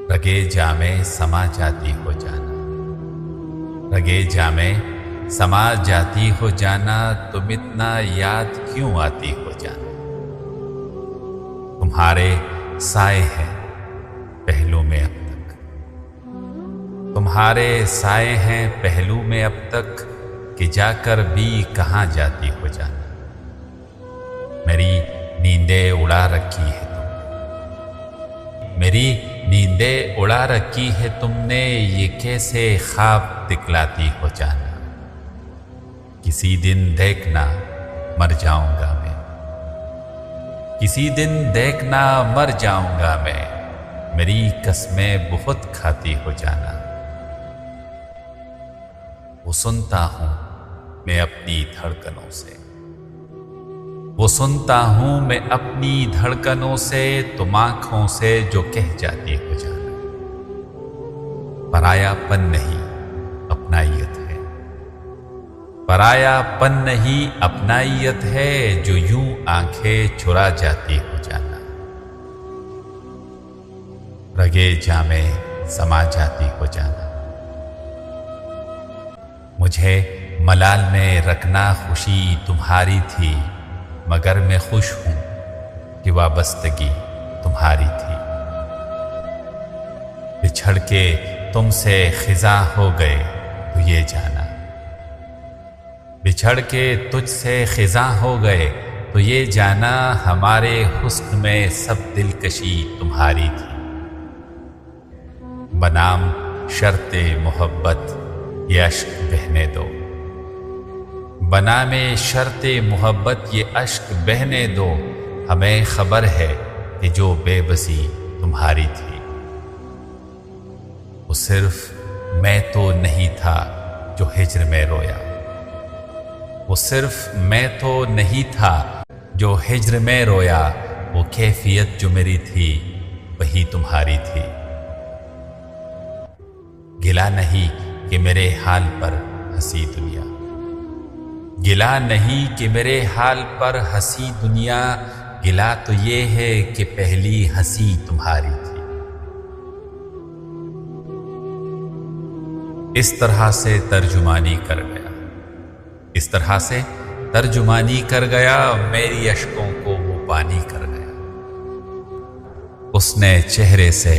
रगे जामे समा जाती हो जाना, रगे जामे समा जाती हो जाना, तुम इतना याद क्यों आती हो जाना। तुम्हारे साए हैं पहलू में अब तक, तुम्हारे साए हैं पहलू में अब तक, कि जाकर भी कहाँ जाती हो जाना। मेरी नींदें उड़ा रखी है तुमने, मेरी नींदें उड़ा रखी है तुमने, ये कैसे ख्वाब दिखलाती हो जाना। किसी दिन देखना मर जाऊंगा मैं, किसी दिन देखना मर जाऊंगा मैं, मेरी कसमें बहुत खाती हो जाना। वो सुनता हूं मैं अपनी धड़कनों से, वो सुनता हूं मैं अपनी धड़कनों से, तुम आंखों से जो कह जाती हो जाना। परायापन नहीं अपनाइयत है, परायापन नहीं अपनाइयत है, जो यूं आंखें चुरा जाती हो जाना। रगे जामे समा जाती हो जाना। मुझे मलाल में रखना खुशी तुम्हारी थी, मगर मैं खुश हूं कि वाबस्तगी तुम्हारी थी। बिछड़ के तुमसे खिजा हो गए तो ये जाना, बिछड़ के तुझसे खिजा हो गए तो ये जाना, हमारे हुस्न में सब दिलकशी तुम्हारी थी। बनाम शर्ते मोहब्बत ये अश्क बहने दो, बनामे शर्ते मोहब्बत ये अश्क बहने दो, हमें खबर है कि जो बेबसी तुम्हारी थी। वो सिर्फ मैं तो नहीं था जो हिज्र में रोया, वो सिर्फ मैं तो नहीं था जो हिज्र में रोया, वो कैफियत जो मेरी थी वही तुम्हारी थी। गिला नहीं कि मेरे हाल पर हंसी दुनिया, गिला नहीं कि मेरे हाल पर हंसी दुनिया, गिला तो ये है कि पहली हंसी तुम्हारी थी। इस तरह से तर्जुमानी कर गया, इस तरह से तर्जुमानी कर गया, मेरी अश्कों को वो पानी कर गया। उसने चेहरे से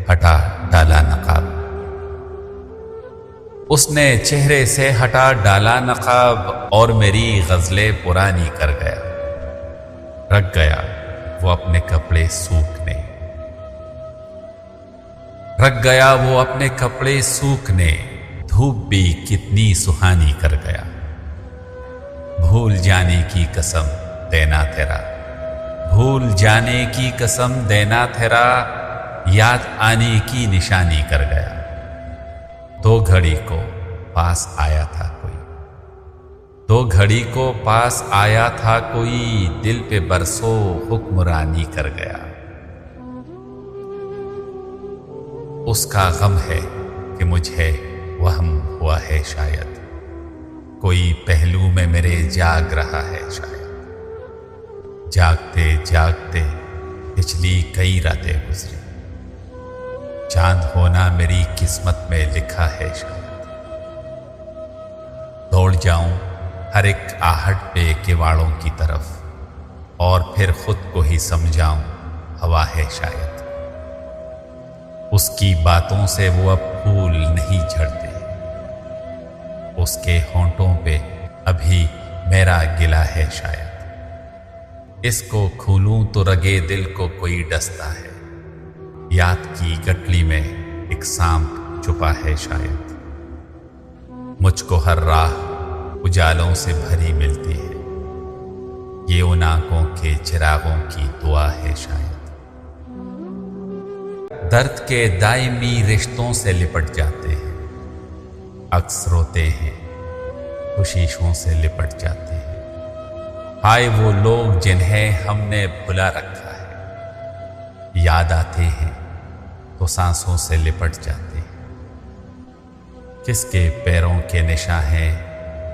हटा डाला नकाब, उसने चेहरे से हटा डाला नकाब, और मेरी गजलें पुरानी कर गया। रख गया वो अपने कपड़े सूखने, रख गया वो अपने कपड़े सूखने, धूप भी कितनी सुहानी कर गया। भूल जाने की कसम देना तेरा, भूल जाने की कसम देना तेरा, याद आने की निशानी कर गया। दो घड़ी को पास आया था कोई, दो घड़ी को पास आया था कोई, दिल पे बरसों हुक्मरानी कर गया। उसका गम है कि मुझे वहम हुआ है शायद, कोई पहलू में मेरे जाग रहा है शायद। जागते जागते पिछली कई रातें गुजरी, चांद होना मेरी किस्मत में लिखा है शायद। दौड़ जाऊं हर एक आहट पे किवाड़ों की तरफ, और फिर खुद को ही समझाऊं हवा है शायद। उसकी बातों से वो अब फूल नहीं झड़ते, उसके होंठों पे अभी मेरा गिला है शायद। इसको खोलूं तो रगे दिल को कोई डसता है, याद की गठली में एक सांप छुपा है शायद। मुझको हर राह उजालों से भरी मिलती है, ये उन आंखों के चिरागों की दुआ है शायद। दर्द के दायमी रिश्तों से लिपट जाते हैं, अक्स रोते हैं, खुशियों से लिपट जाते हैं। हाय वो लोग जिन्हें हमने भुला रखा है, याद आते हैं तो सांसों से लिपट जाते हैं। किसके पैरों के निशां हैं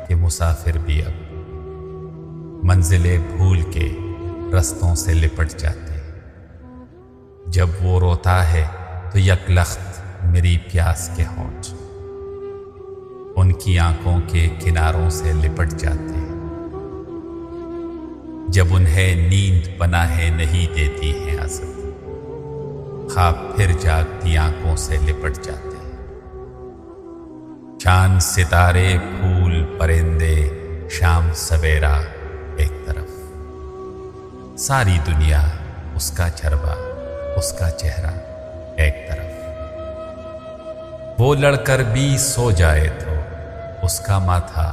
कि मुसाफिर भी अब मंजिलें भूल के रस्तों से लिपट जाते हैं। जब वो रोता है تو یکلخت میری پیاس کے ہونٹ ان کی آنکھوں کے کناروں سے لپٹ جاتے ہیں، جب انہیں نیند پناہ نہیں دیتی ہے حسد، خواب پھر جاگتی آنکھوں سے لپٹ جاتے ہیں۔ چاند ستارے پھول پرندے شام سویرا ایک طرف، ساری دنیا اس کا چربا اس کا چہرہ ایک طرف، وہ لڑ کر بھی سو جائے تو اس کا ماتھا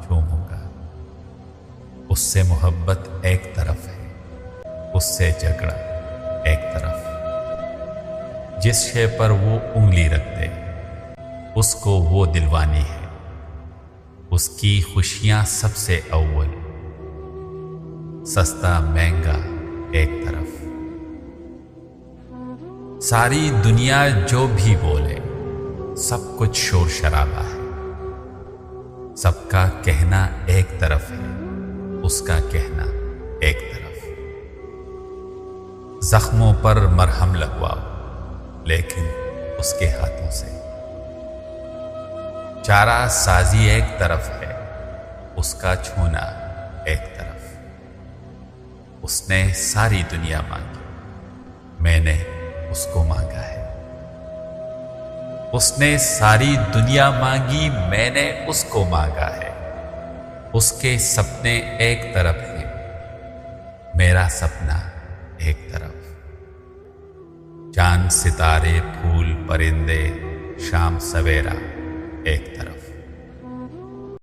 چوموں گا، اس سے محبت ایک طرف ہے، اس سے جھگڑا ایک طرف، جس شے پر وہ انگلی رکھ دے اس کو وہ دلوانی ہے، اس کی خوشیاں سب سے اول، سستا مہنگا ایک طرف، ساری دنیا جو بھی بولے سب کچھ شور شرابہ ہے، سب کا کہنا ایک طرف ہے، اس کا کہنا ایک طرف، زخموں پر مرہم لگواؤ لیکن اس کے ہاتھوں سے، چارہ سازی ایک طرف ہے، اس کا چھونا ایک طرف، اس نے ساری دنیا مانگی میں نے اس کو مانگا ہے، اس نے ساری دنیا مانگی میں نے اس کو مانگا ہے، اس کے سپنے ایک طرف ہے، میرا سپنا ایک طرف، چاند ستارے پھول پرندے شام سویرا ایک طرف۔